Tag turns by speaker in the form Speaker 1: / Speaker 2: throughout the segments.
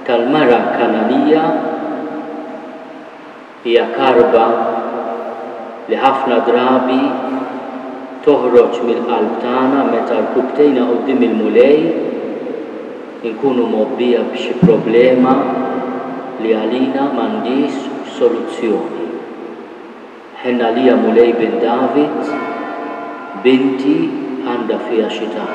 Speaker 1: tal-mara Kananija hija karba li ħafna drabi toħroġ mill-qalb tagħna meta rkubtejna quddiem il-mulej inkunu mobbija b'xi problema li għalina m'għandix soluzzjoni. Ħenna lija Mulej bin David, binti għandha fiha xitan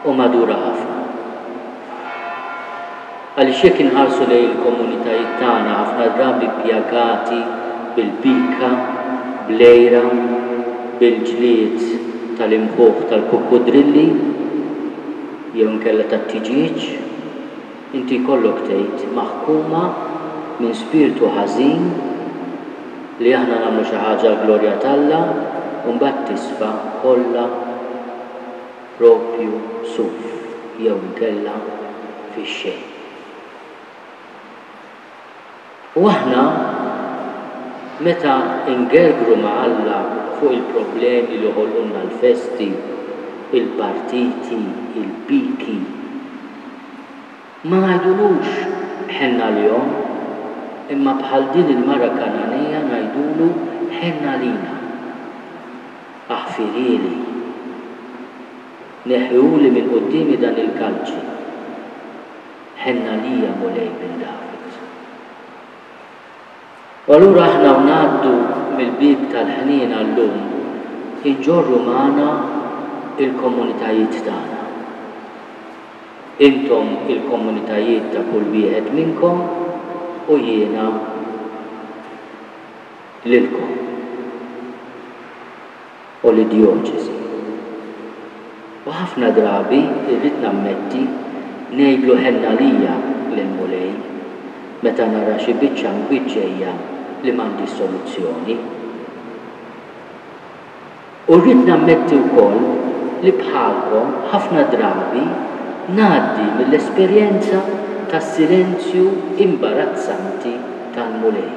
Speaker 1: u madura ħafna. Għaliex jekk inħarsu lejn il-komunitajiet tagħna ħafna drabi pjagati bil-bika, blejra, bil-ġlied tal-imħuħ tal-kukkudrilli jew inkella tat-tiġiġ, inti jkollok tgħid maħkuma minn spiritu ħażin li aħna nagħmlu xi ħaġa glorja t'Alla u mbagħad tisfa' kollha proprju suf jew inkella fix-xejn. U aħna meta ingergru ma' Alla fuq il-problemi li ħolqulna l-festi, il-partiti, il-biki, ma ngħidulux ħenna l-jom, imma bħal din il-mara Kananija ngħidulu ħenna lina. Aħfirili, neħjuli minn qudiemi dan il-kalċi, ħenna lija Mulej bin David. U allura aħna ngħaddu mill-bib tal-ħnina llum inġorru magħna il-komunitajiet tagħna. Intom il-komunitajiet ta' kull wieħed minnkom u jiena lilkom u l-dioċesi. U ħafna drabi irrid nammetti ngħidlu ħenna lija lil-Mulej meta nara xi biċċa mbiċċejja li m'għandix soluzzjoni. U rrid nammetti wkoll li bħalkom ħafna drabi ngħaddi mill-esperjenza tas-silenzju imbarazzanti tal-Mulej.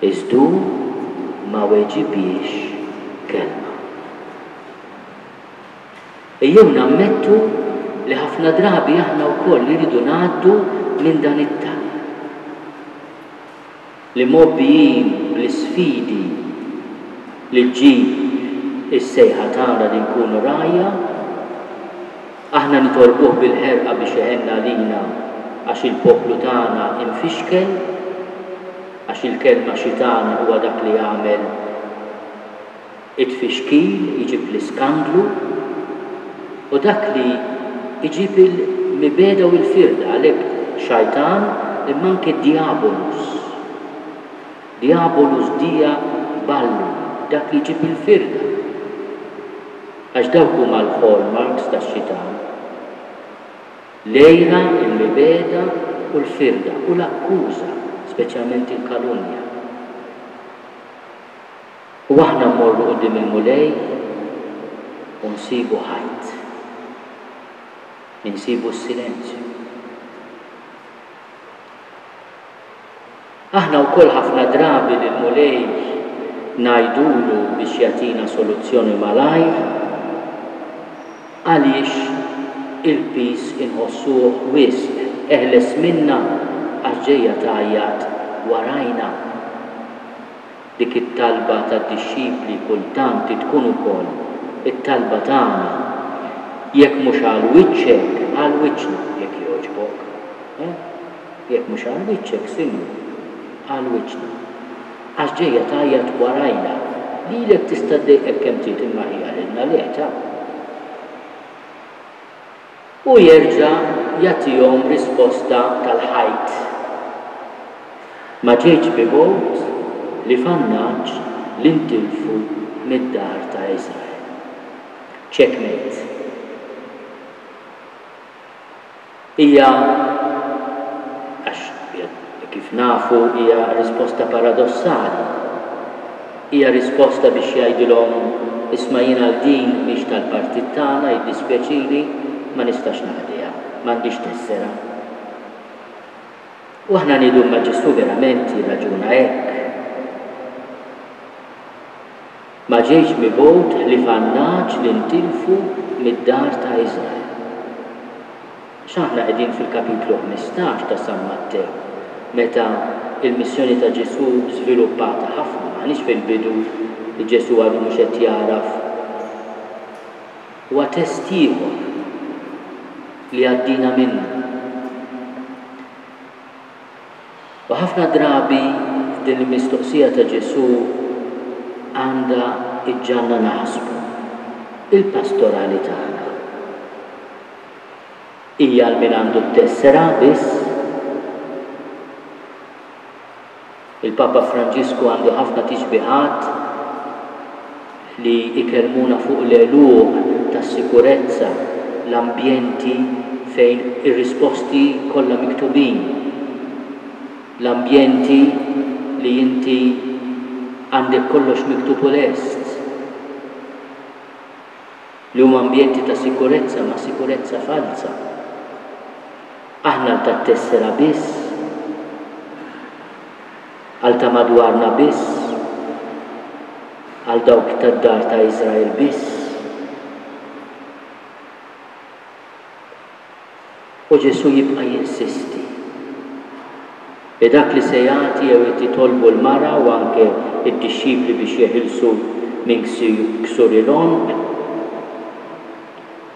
Speaker 1: Iżdu ma weġibiex kelma. Ejjew nammettu li ħafna drabi aħna wkoll iridu ngħaddu minn dan it-tal. Li mobbijin bl-isfidi li ġib is-sejħa tagħna li nkunu rajja, aħna nitolbuh bil-ħerqa biex iħenna lina għax il-poplu tagħna infixkel, għax il-kelma xitan huwa dak li jagħmel it-fixkil, jiġib l-iskandlu, u dak li jiġib il-mibeda u l-firda għalhekk xajtan imma anke diabolus. Diabolus dija ballu, dak li jiġib il-firda. Għax dawk huma l-hallmarks tax-xitan. Lejra, il-mibeda u l-firda u l-akkuża, speċjalment il-kalunja. U aħna mmorru quddiem il-Mulej u nsibu ħajt. Insibu s-silenzju. Aħna wkoll ħafna drabi lil-Mulej ngħidulu biex jagħtina soluzzjoni malajr għaliex il-pis inħossuh wisq eħles minna għax ġejja tgħajjad warajna. Dik it-talba tad-dixxipli kultant tkun ukoll it-talba tagħna jekk mhux għal wiċċek għal wiċċna jekk jogħġbok. Jekk mhux għal wiċċek sinju għal wiċċna. Għax ġejja tgħajjad warajna lilek tista' ddejqek kemm trid imma hija lilna leta. U jerġa' jagħtihom risposta tal-ħajt. Ma ġejtx bi bowt li fannaġġ li ntilfu mid-dar ta' Iżrael. Checkmate. Hija għax kif nafu hija risposta paradossali. Hija risposta biex jgħidilhom isma' jiena l-din mhix tal-partit tagħna jiddispjaċili ma nistax naħdiha, m'għandix tessera. U aħna ngħidu l-Maġistru verament jirraġuna hekk. Ma ġejx mibgħut li fannaġġ li ntilfu mid-dar ta' Iżrael. X'aħna qegħdin fil-kapitlu 15 ta' San Mattew, meta il-missjoni ta' Ġesu żviluppata ħafna, m'aħniex fil-bidu li Ġesu għadu mhux qed jaraf. Huwa test ieħor li għaddina minnu. U ħafna drabi din il-mistoqsija ta' Ġesu għandha iġġanna naħsbu il-pastorali tagħna. Hija min għandu t-tessera biss. Il-Papa Franġisku għandu ħafna tiġbiħat li ikelmuna fuq l-eluq tas-sikurezza, l-ambjenti fejn ir-risposti kollha miktubin. L-ambjenti li inti għandek kollox miktub u lest. Li huma ambjenti ta' sikurezza ma' sikurezza falsa. Aħna ta' tessera biss, għal ta' madwarna biss, għal dawk tad-dar ta' Iżrael biss. U Ġesu jibqa' jinsisti. Dak li se jagħti jew jitolbu l-mara u anke id-dixxipli biex jeħilsu minn ksur il-onq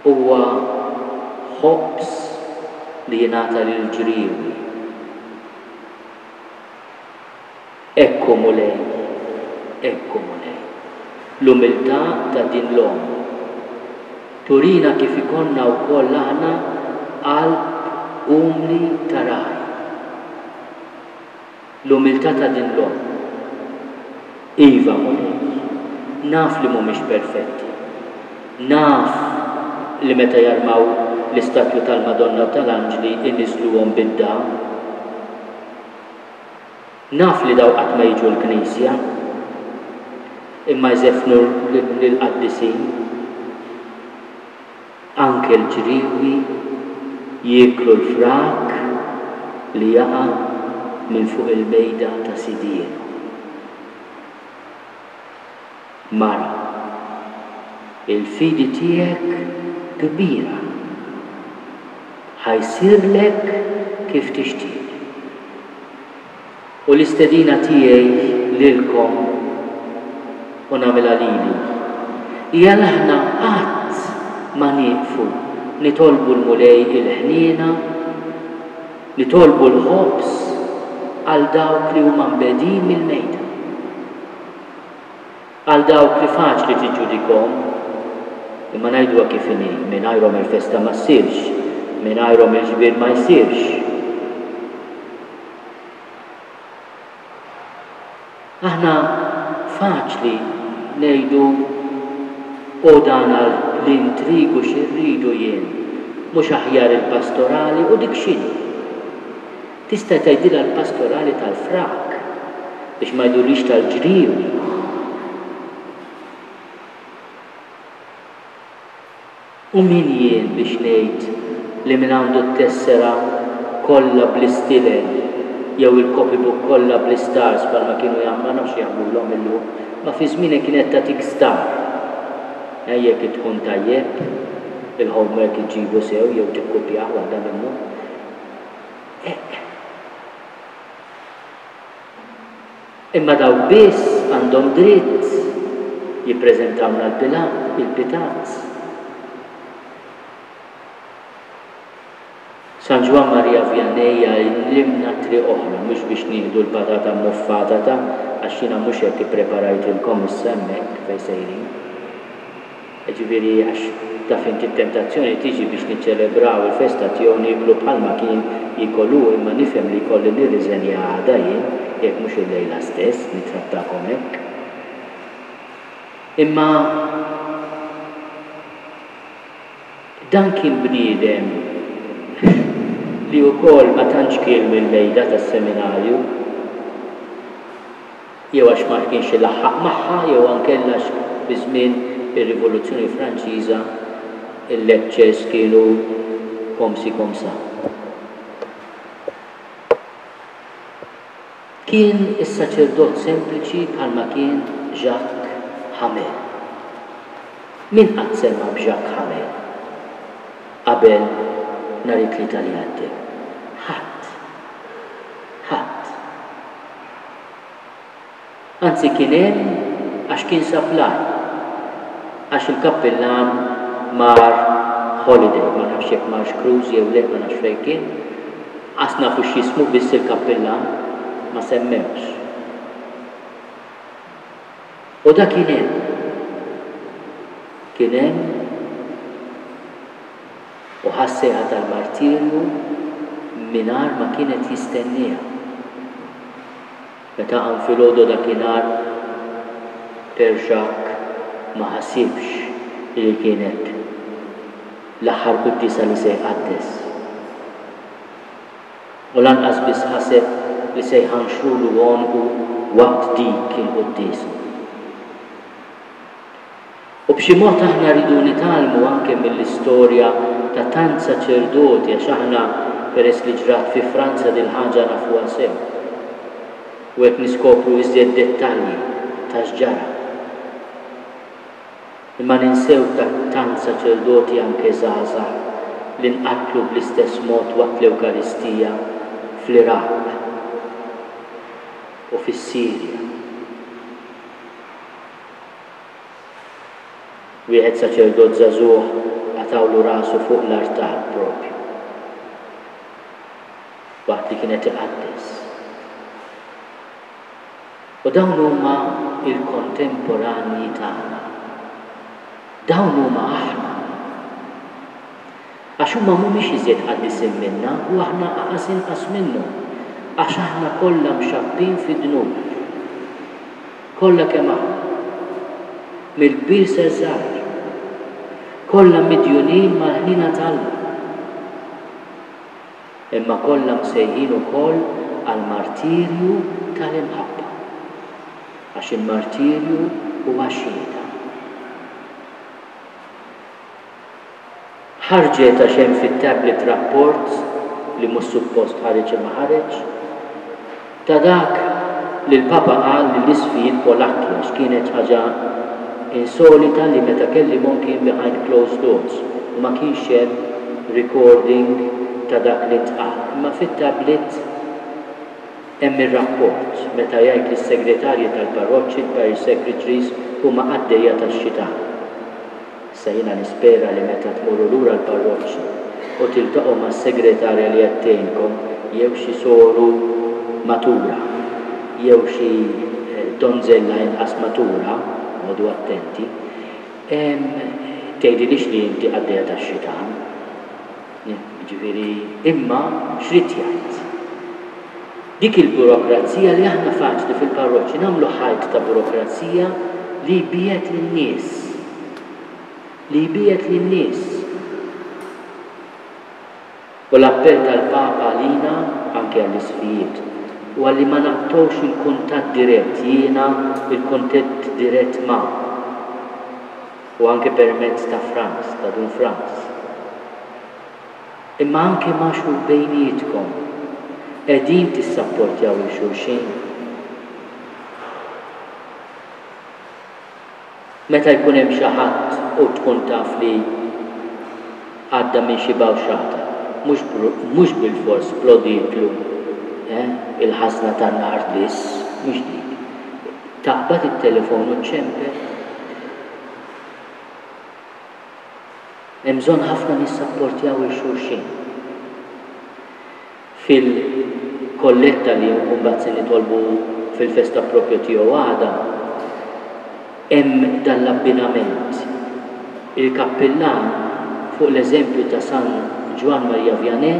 Speaker 1: huwa ħobbs li jingħata lill-ġriewi. Ekku mulej, ekku mulej. L-umiltà ta' din l-om turina kif ikonna wkoll aħna qalb umli ta' raj. L-umiltà ta' din l-om. Iva mulej, naf li mhumiex perfetti. Naf li meta jarmaw l-istatju tal-Madonna tal-Anġli inniżluhom bid-dawn. Naf li daw qatt ma jiġu l-Knisja, imma jżeffnu lill-qaddisin. Anke l-ġriewi jieklu l-frak li jaqa' minn fuq il-mejda ta' sidienu. Mara, il-fidi tiegħek kbira, ħajsirlek kif tixtieq. U l-istedina tiegħi lilkom u nagħmilha lili hija li aħna qatt ma nieqfu nitolbu l-mulej il-ħniena, nitolbu l-ħobs għal dawk li huma mbedin mill-mejda. Għal dawk li faċli tiġġudikhom, imma ngħiduha kif inhi, mingħajrhom il-festa ma ssirx, mingħajrhom il-ġbir ma jsirx. Aħna faċli ngħidu u dan l-intrigu xirridu jien, mhux aħjar il-pastorali u dik x'inhi. Tista' tgħidilha l-pastorali tal-frak biex ma jdurrix tal-ġriewi. U min jien biex ngħid li min għandu t-tessera kollha bl-istilel jew il-copybook kollha bl-istars bħalma kienu jagħmlu nafx jagħmluhom illum, ma fi żmien kienet tagħtik star. Jekk tkun tajjeb, il-homework iġibu sew jew tikkupjah waħda minnhom. Imma daw biss għandhom dritt jippreżentawna il-pitazz. San Ġwan Marija Vianney jgħallimna triq oħra, mhux biex nieħdu l-patata muffatata għax jiena mhux hekk ippreparajtilkom issa hemmhekk fejn sejrin. Ġifieri għax taf inti t-tentazzjoni tiġi biex niċċelebraw il-festa tiegħu niklu bħalma kien jikolu, imma nifhem li jkolli nirriżenja għada jien jekk mhux il-lejla stess nittrattakom hekk. Imma dan kien bniedem li wkoll ma tantx kien mill-mejda tas-seminarju, jew għax ma kienx ilaħħaq magħha jew ankella fi żmien ir-Rivoluzzjoni Franċiża il-lectures kienu komsi komsa. Kien is-saċerdot sempliċi bħalma kien Jacques Hamel. Min qatt semma b'Jacques Hamel qabel nhar it-tlieta li għaddew. Ħadd. Anzi kien hemm għax kien supply. Għax il-kappellan mar holiday, ma nafx jekk marx cruise jew le ma nafx fejn kien. Għas nafu x'jismu biss il-kappellan ma semmewx. U da kien hemm u ħassejha tal-martirju mingħajr ma kienet jistennija. Meta qam filgħodu dakinhar Perxak ma ħassibx li kienet l-aħħar qudiesa li se jqaddes. U lanqas biss ħaseb li se jħanxulu għonqu waqt dik il-qudiesa. U b'xi mod aħna rridu nitalmu anke mill-istorja ta' tant saċerdoti għax aħna peress li ġrat fi Franza dil ħaġa nafuha sew. U hekk niskopru iżjed dettalji ta' x'ġara. Imma ninsew ta' tant saċerdoti anke żgħażagħ li nqattlu bl-istess mod waqt l-Ewkaristija fl-Iraq u fis-Sirja. Wieħed saċerdot żagħżugħ għatawlu rasu fuq l-artar propju. Waqt li kienet iqaddes. U dawn huma il-kontemporanji tagħna. Dawn huma aħna. Għax huma mhumiex iżjed qaddisin minna u aħna aqas inqas minnhom. Għax aħna kollha mxabbin fi dnub. Kollha kemm aħna. Mill-kbir se żgħar. Kollha midjunin mal-ħnina tal-Alla. Imma kollha msejħin ukoll għall-martirju tal-imħabba. Għax il-martirju huwa xhieda. Ħarġet għax hemm fit-tablet rapport li mhux suppost ħareġ imma ħareġ ta' dak li l-Papa qal li l-isfijiet Polakki għax kienet ħaġa insolita li meta kellimhom kien behind closed doors u ma kienx hemm recording ta' dak li ntqal. Imma fit-tablet hemm ir-rapport meta jgħid lis-segretarji tal-parroċċi, il-parish secretaries huma għaddejja tax-xitan. Issa jiena nispera li meta tmorru lura l-parroċċi u tiltaqgħu mas-segretarja li qed tgħinkom jew xi soru matura jew xi donżella inqas matura, għodu attenti, tgħidilix li inti għaddejja tax-xitan. Ġifieri imma x'rid jgħid. Dik il-burokrazija li aħna faċli fil-parroċċi nagħmlu ħajt ta' burokrazija li jbiegħet lin-nies. Li jbiegħet lin-nies. U l-appell tal-Papa għalina anke għall-isfijiet u għalli ma naqtgħux il-kuntatt dirett, jiena il-kuntatt dirett ma' u anke permezz ta' Franz, ta' Dun Franz. Imma anke ma' xul bejnietkom qegħdin tissapportjaw il-xulxin. Meta jkun hemm xi ħadd u tkun taf li għadda minn xi bawxata, mhux bil-fors ploditlu il-ħasna tan-nar biss, mhux dik. Taqbad it-telefon u ċemper. Hemm bżonn ħafna nissapportjaw il-xulxin. Fil-kolletta li mbagħad se nitolbu fil-festa proprju tiegħu għada, hemm dan l-abbinament. Il-kappellan fuq l-eżempju ta' San Ġwan Marija Vianney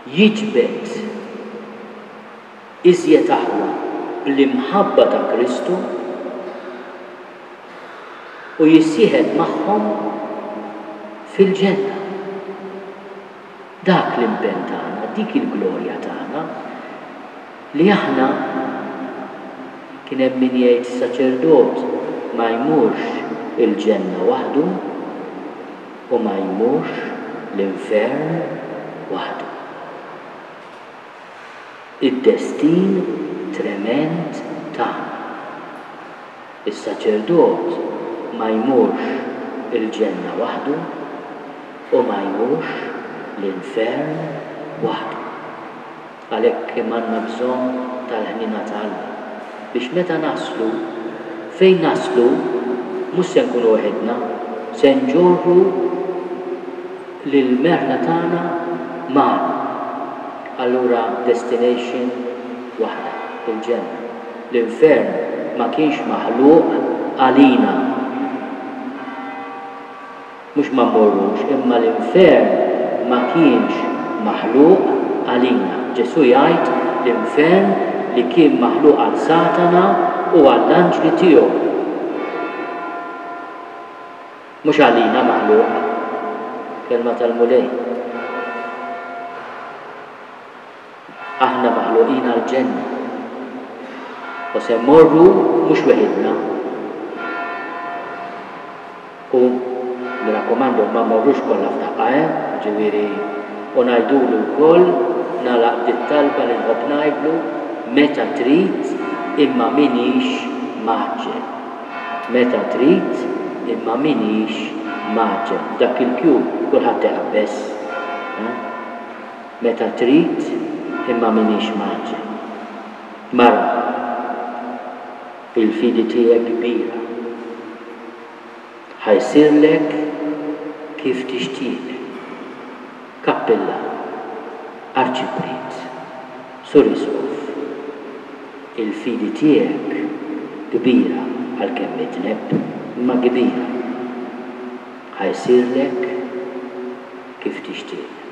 Speaker 1: jiġbed iżjed aħwa bl-imħabba ta' Kristu u jissieħeb magħhom fil-ġenna. Dak l-impenn tagħna, dik il-glorja tagħna li aħna kien hemm min jgħid saċerdot ma jmurx il-ġenna waħdu u ma jmurx l-infern waħdu. Id-destin trement tagħna. Is-saċerdot ma jmurx il-ġenna waħdu u ma jmux l-infern waħdu. Għalhekk kemm għandna bżonn tal-ħnina tal-Alla biex meta naslu fejn naslu mhux se nkunu waħedna, se nġorru lill-merħla tagħna magħna. Allura destination waħda, il-ġenna. L-infern ma kienx maħluq għalina. Mhux ma mmorrux, imma l-infern ma kienx maħluq għalina. Ġesu jgħid l-infern li kien maħluq għal Satana u għall-anġli tiegħu. Mhux għalina maħluq, kelma tal-mulej. Aħna maħluqin għal-ġenna. U se mmorru mhux weħidna. U nirrakkomandu ma mmorrux kollha f'daqqa, ġifieri u ngħidulu wkoll nagħlaq dit-talba li nħobb ngħidlu meta trid imma minix maħġel. Meta trid imma minix maħġel. Dak il-kjub kulħadd iqabbes. Meta trid imma minix maħġel. Mara, il-fidi tiegħek kbira. Ħajsirlek kif tixtieq. Kappella, arċipret, Surisqof. Il-fidi tiegħek kbira għalkemm mitneb imma kbira. Ħajsirlek kif tixtieq.